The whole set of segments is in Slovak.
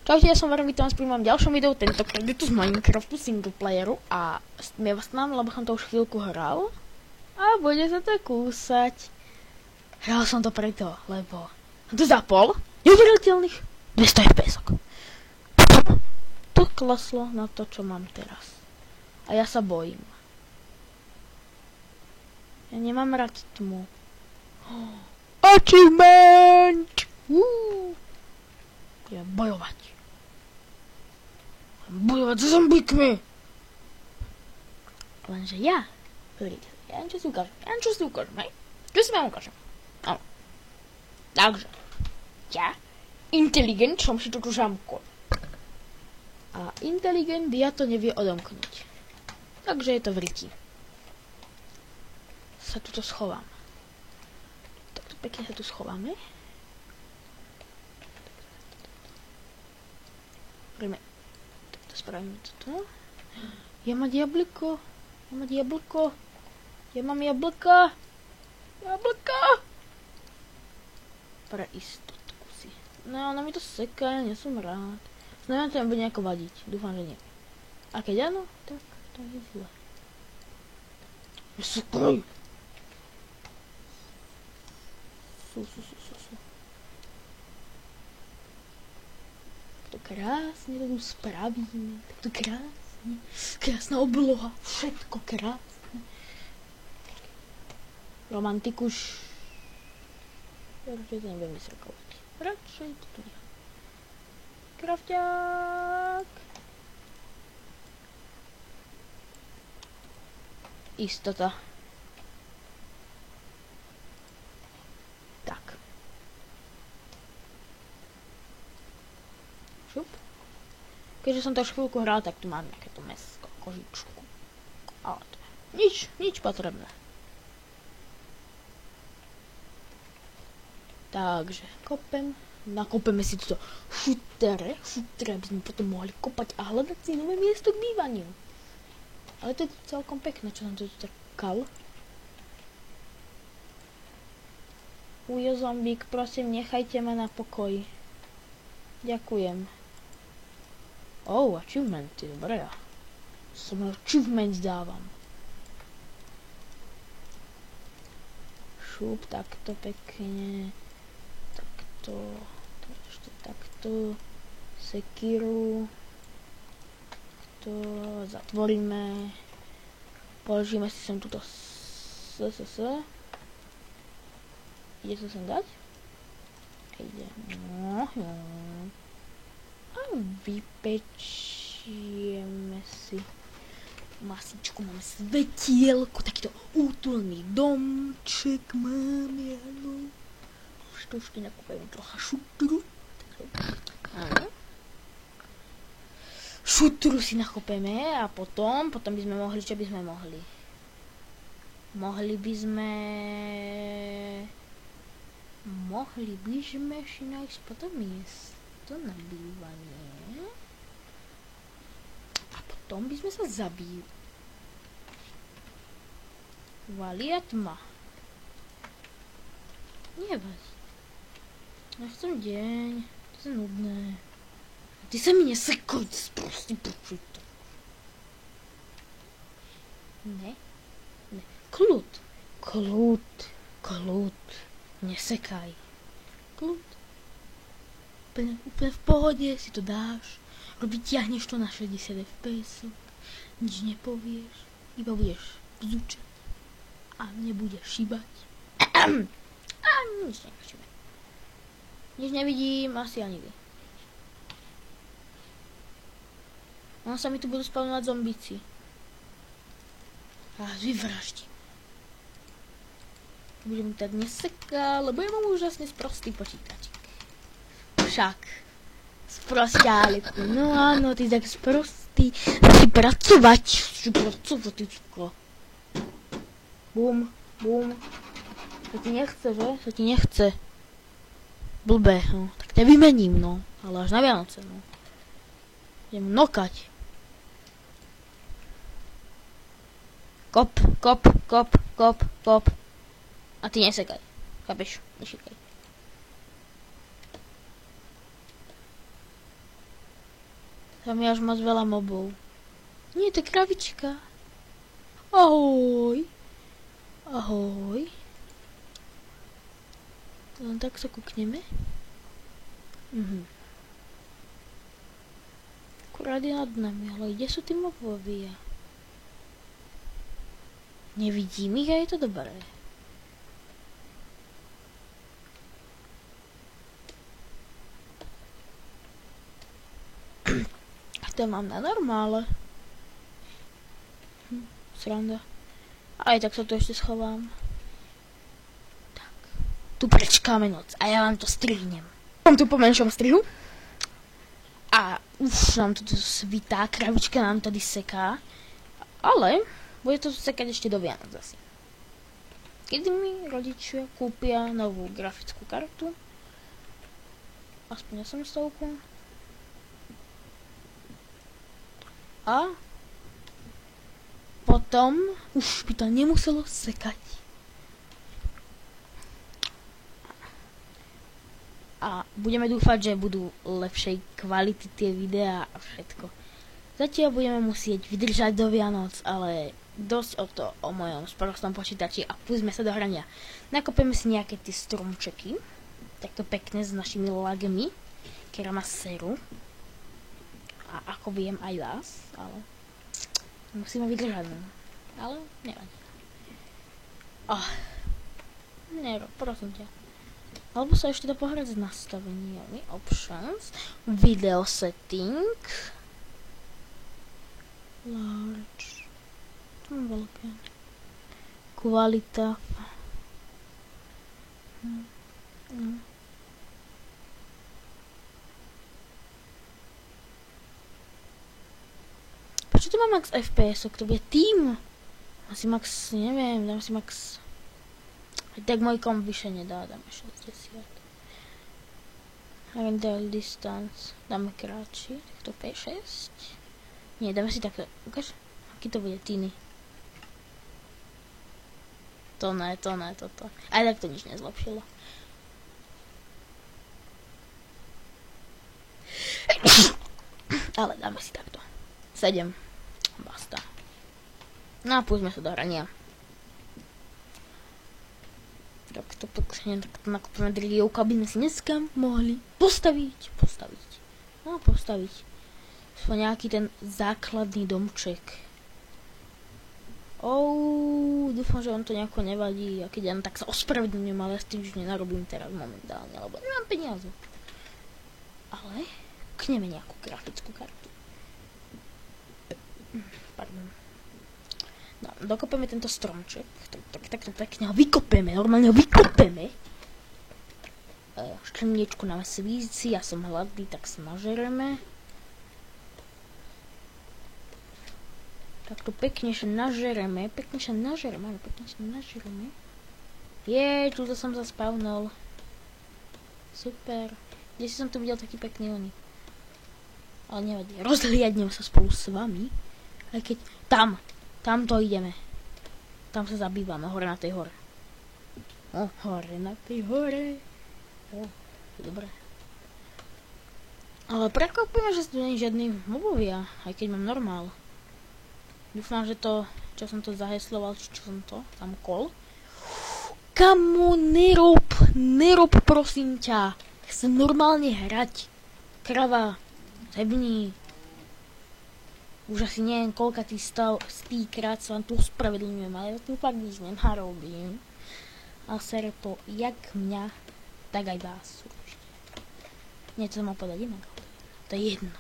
Čaute, ja som Varen, vítam vás pri mojom ďalšom videu, tentokrát je tu z Minecraftu singleplayeru a sme vás tam, lebo som to už chvíľku hral a bude sa to kúsať. Hral som to preto, lebo som to zapol neuveriteľných 200 FPS-ok. To kleslo na to, čo mám teraz. A ja sa bojím. Ja nemám rád tmu. Achievement! Ja bojovať. Bojovať so zombíkmi. Lenže ja niečo si ukážem, hej? Čo si vám ukážem? Áno. Takže, ja, inteligent, som si to tu zamkol. A inteligent ja to nevie odomknúť. Takže je to v riti. Sa tuto schovám. Takto pekne sa tu schováme. Poďme. Spravíme toto. Ja mám jablko. Ja mám jablka. Pre istotku si. No, ona mi to seká, ja nie som rád. Neviem, to mi bude nejako vadiť. Dúfam, že nie. A keď áno, tak to je zle. Sekaj. To krásne to tu spravíme. Tak to krásne. Krásna obloha. Všetko krásne. Romantikuš. Ja radšej to nebudem vysrkovať. Radšej to tu nechám. Krafťák. Istota. Tak. Šup. Keďže som to už chvíľku hral, tak tu mám nejaké to mäsko, kožičku. Ale to je nič potrebné. Takže nakopeme si túto šutere, aby sme potom mohli kopať a hľadať si nové miesto k bývaniu. Ale to je celkom pekné, čo nám to tu tak kal. Ujo zombík, prosím, nechajte ma na pokoji. Ďakujem. Achievementy, dobre. Som achievement dávam. Šup, takto pekne. Takto. Ešte takto. Sekiru. To zatvoríme. Položíme si sem túto Ide to sem dať? Ide. A vypečieme si masičku, máme svetielko, takýto útulný domček máme, áno. Už to ešte nakúpajme trocha šutru. Áno. Šutru si nakúpeme a potom by sme mohli, čo by sme mohli? Mohli by sme si nájsť potom miesto na bývanie. A potom by sme sa zabili. Valia tma. Nevadí. Ja chcem deň. To je nudné. Ty sa mi nesekoj, proste počuj to. Ne. Kľud. Nesekaj. Kľud. Úplne v pohode si to dáš. Vyťahneš to na 60 FPS. Nič nepovieš. Iba budeš bzučať. A nebudeš šíbať. A nič nešíbať. Nič nevidím, asi ani nikdy. On sa mi tu budú spavnovať zombíci. A vyvraždím. Budem tak neseká, lebo ja mám úžasne sprostý počítačik. Však. Sprosťáliku. No áno, ty tak sprostý. Ty pracovať. Bum. To ti nechce, že? To ti nechce. Blbé, no. Tak te vymením, no. Ale až na Vianoce, no. Idem nokať. Kop. A ty nesekaj. Chápeš? Nešikaj. Tam je až moc veľa mobov. Nie, to je kravička. Ahoj. Ahoj. Len tak sa kúkneme. Akurát je nad nami, ale kde sú tí mobovia? Nevidím ich a je to dobré. To mám na normále. Sranda. Aj tak sa tu ešte schovám. Tak. Tu prečkáme noc a ja vám to strihnem. Mám tu po menšom strihu. A už nám to tu svitá, kravička nám tady seká. Ale bude to sekať ešte do Vianoc asi. Kedy mi rodičia kúpia novú grafickú kartu. Aspoň 800. A potom už by to nemuselo sekať. A budeme dúfať, že budú lepšej kvality tie videá a všetko. Zatiaľ budeme musieť vydržať do Vianoc, ale dosť o to o mojom sprostom počítači a pustíme sa do hrania. Nakopeme si nejaké tie stromčeky, takto pekne s našimi lagmi, ktorá má seru. A ako viem aj vás, ale musíme vydržať. Ale nevadí. Nero, prosím ťa. Alebo sa ešte dá pohrať s nastaveniami. Options. Video setting. Large. To je veľké. Kvalita. Prečo to má max FPS-ok? To bude tým. Asi max, neviem, dám si max. Aj tak môj komp vyše nedá, dáme 60. Render distance, dáme kratší, takto P6. Nie, dáme si takto, ukáž, aký to bude, tíny. To ne, toto. Aj tak to nič nezlepšilo. Ale dáme si takto. 7. Basta. No a púďme sa do hrania. Takto nakupíme drilievku, aby sme si dneska mohli postaviť. No postaviť. Svoj nejaký ten základný domček. Dúfam, že vám to nejako nevadí. A keď ja tak sa ospravedlňujem, ale ja s tým už nenarobím teraz momentálne, lebo nemám peniaze. Ale kúkneme nejakú grafickú kartu. Pardon. No, dokopeme tento stromček. Takto pekne ho vykopeme. Normálne ho vykopeme. Škrniečku nám svíci. Ja som hladný, tak sa nažereme. Takto pekne sa nažereme. Jej, tu som sa spavnul. Super. Kde si som tu videl taký pekný oný. Ale nevadí. Rozhliadnem sa spolu s vami. Aj keď tam to ideme. Tam sa zabývame, hore na tej hore. Dobre. Ale prekvapujeme, že tu nie je žiadny mobovia, aj keď mám normál. Dúfam, že to, čo som to zahesloval, či čo som to, tam kol. Kamo, nerob, prosím ťa. Chcem normálne hrať. Krava, zebni. Už asi neviem, koľkatý stýkrát sa vám tu ospravedlňujem, ale ja tu fakt nič nenarobím. A sere to jak mňa, tak aj vás určite. Nie, to som mal povedať inak. To je jedno.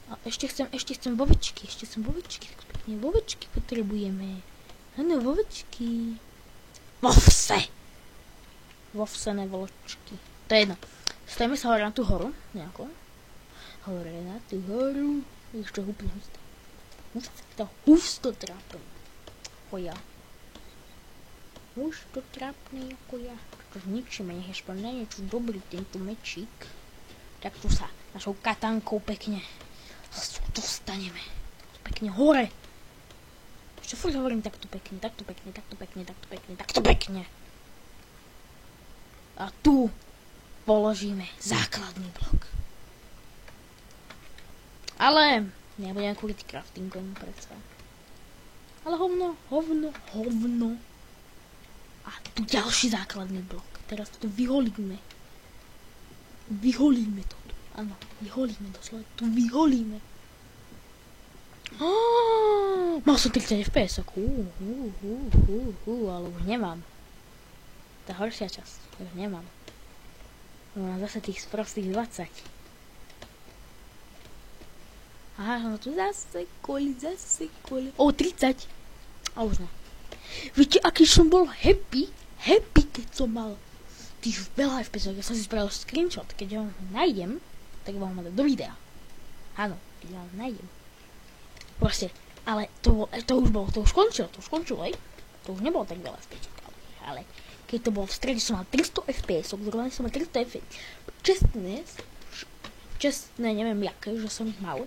A ešte chcem vovečky, tak pekne vovečky potrebujeme. Áno, vovečky. Vovse, ne vločky. To je jedno. Stojíme sa hore na tú horu, nejako. Hore na tú horu. Ešte úplne husto trápne. Ako ja. Husto trápne ako ja. To zničíme, nech je aspoň na niečo dobrý tento mečík. Tak tu sa našou katankou pekne dostaneme. Pekne hore. Ešte furt hovorím takto pekne. A tu položíme základný blok. Ale nebudem kvôli craftingom predsa. Ale hovno. A tu ďalší základný blok. Teraz to vyholíme. Vyholíme to tu. Áno, vyholíme doslova. Tu vyholíme. Mal som 30 fps. Ale už nemám. Tá horšia časť. Už nemám. Mám zase tých sprostých 20. Aha, no tu zase kvôli. 30. A už ne. Viete, aký som bol happy, keď som mal tých veľa FPS. Ja som si spravil screenshot, keď ho nájdem, tak vám ho dám do videa. Áno, keď ho nájdem. Proste, ale to už skončilo, hej? To už nebolo tak veľa FPS. Ale keď to bolo v strede, som mal 300 FPS, zrovna som mal 300 FPS. Čestné, neviem jaké, že som ich mal.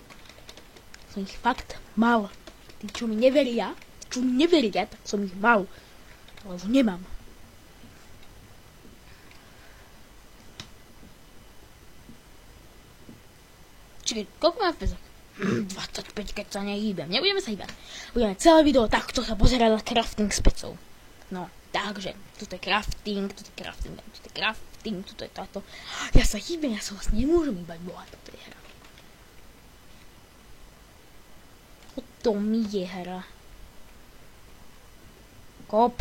Som ich fakt mal. Tí, čo mi neveria, tak som ich mal. Ale už nemám. Čiže, koľko mám FPS? 25, keď sa nehýbem. Nebudeme sa hýbať. Budeme celé video takto sa pozerať na crafting specov. No, takže, tuto je crafting, tuto je táto. Ja sa hýbem, ja sa vlastne nemôžem hýbať, boha, toto je hra. O tom je hra. Kop.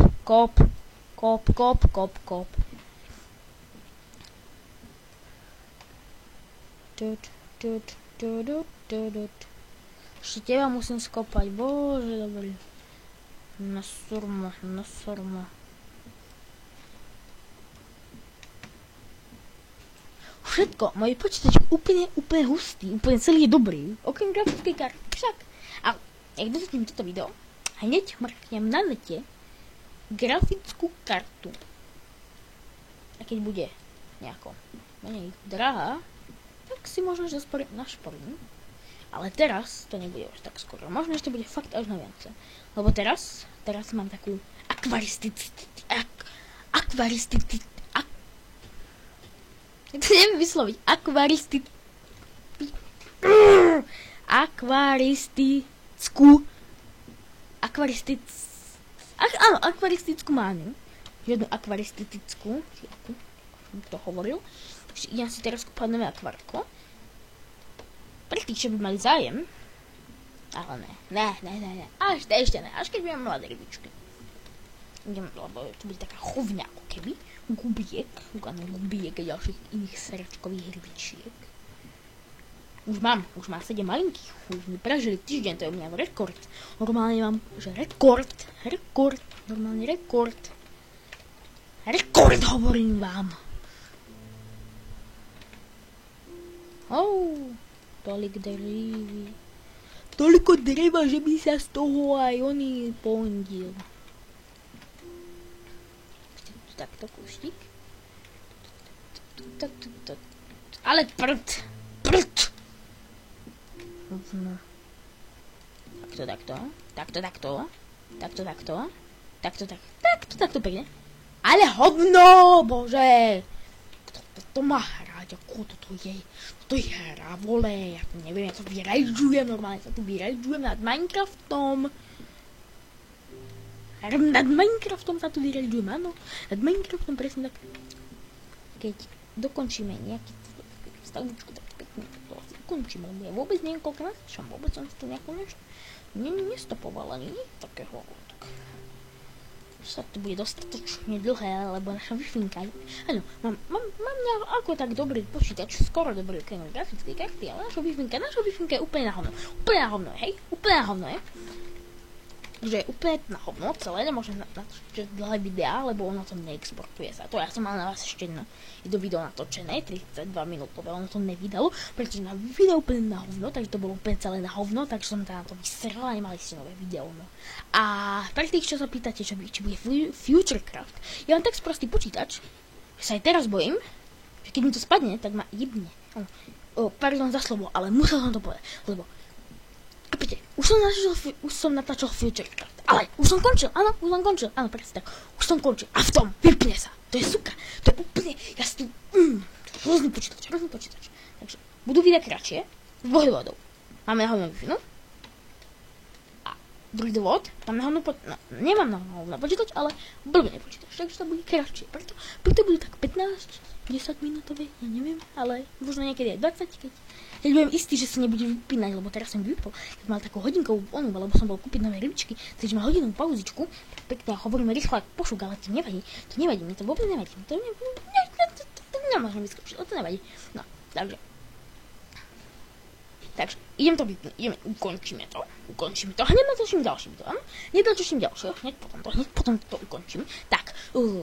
Ešte teba musím skopať, bože, dobrý. Na surmo. Všetko, môj počítač je úplne hustý, úplne celý je dobrý. Okrem grafickej karty, však. A jak dostatím toto video, hneď mrknem na nete grafickú kartu. A keď bude nejako menej drahá, tak si možno, že našporím. Ale teraz to nebude už tak skoro. Možno, že to bude fakt až na Vianoce. Lebo teraz mám takú neviem vysloviť. Akvaristickú mánu. Jednu akvaristickú. Som to hovoril. Idem si teraz kúpať nové akvárko. Pre tých, čo by mali zájem. Ale ne. Ešte ne. Až keď budem mladé rybičky. Lebo to bude taká chovňa ako keby. Gubiek a ďalších iných sračkových rybičiek. Už mám 7 malinkých. Už mi prežili týždeň, to je u mňa rekord. Normálne mám, že rekord. Normálne rekord. Rekord, hovorím vám. Toľko dreva, že by sa z toho aj oný pondil. Takto kúštik. Ale prd. No. Takto pekne. Ale hovno, bože. To má hrať, ako toto je. Toto je hra, vole. Ja to neviem, ja to vyrajdžujem normálne. Nad Minecraftom. Nad Minecraftom sa tu vyraďujem, áno. Nad Minecraftom presne tak. Keď dokončíme nejaký stavičku, tak pekne to asi ukončíme. Ja vôbec neviem, koľko natáčam. Vôbec som si to nejako nestopovala. Nie takého. Sa to bude dostatočne dlhé, lebo naša Wi-Fi, áno, mám ako tak dobrý počítač, skoro dobrý grafické karty, ale naša Wi-Fi je úplne na hovno, hej? Že úplne na hovno, celé nemôžem natáčať dlhé videá, lebo ono to neexportuje sa. To ja som mal na vás ešte jedno video natočené, 32 minútové, ono to nevydalo, pretože na video úplne na hovno, takže to bolo úplne celé na hovno, takže som teda na to vysrala a nemali ste nové video. No. A pre tých, čo sa pýtate, či bude Futurecraft, ja mám tak sprostý počítač, že sa aj teraz bojím, že keď mi to spadne, tak ma jebne. Pardon za slovo, ale musel som to povedať, lebo už som natáčal Futurecraft, ale už som končil, áno, presne tak, už som končil a v tom vypne sa, to je suka, to je úplne, ja si tu, hrozný počítač, takže budú videa kratšie, z dvoch dôvodov. Máme na hovno Wi-Fi, no. A druhý dôvod, mám na hovno nemám na hovno počítač, ale blbý nepočítač, takže to bude kratšie. Preto bude tak 15-10 minútové, ja neviem, ale možno niekedy aj 20, keď budem istý, že sa nebude vypínať, lebo teraz som vypol, keď mal takú hodinkovú onu, lebo som bol kúpiť nové rybičky, takže mal hodinovú pauzičku, pekne a hovoríme rýchlo ako pošuk, ale to nevadí, mne to vôbec nevadí, to nemôžem vyskúšať, ale to nevadí. No, takže idem to vypnúť, ukončíme to, hneď natočím ďalší video, áno? Hneď potom to ukončím. Tak,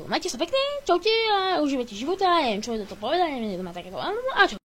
majte sa pekne, čaute a užívajte života, neviem čo je toto povedať, neviem, takéto, áno, a čo?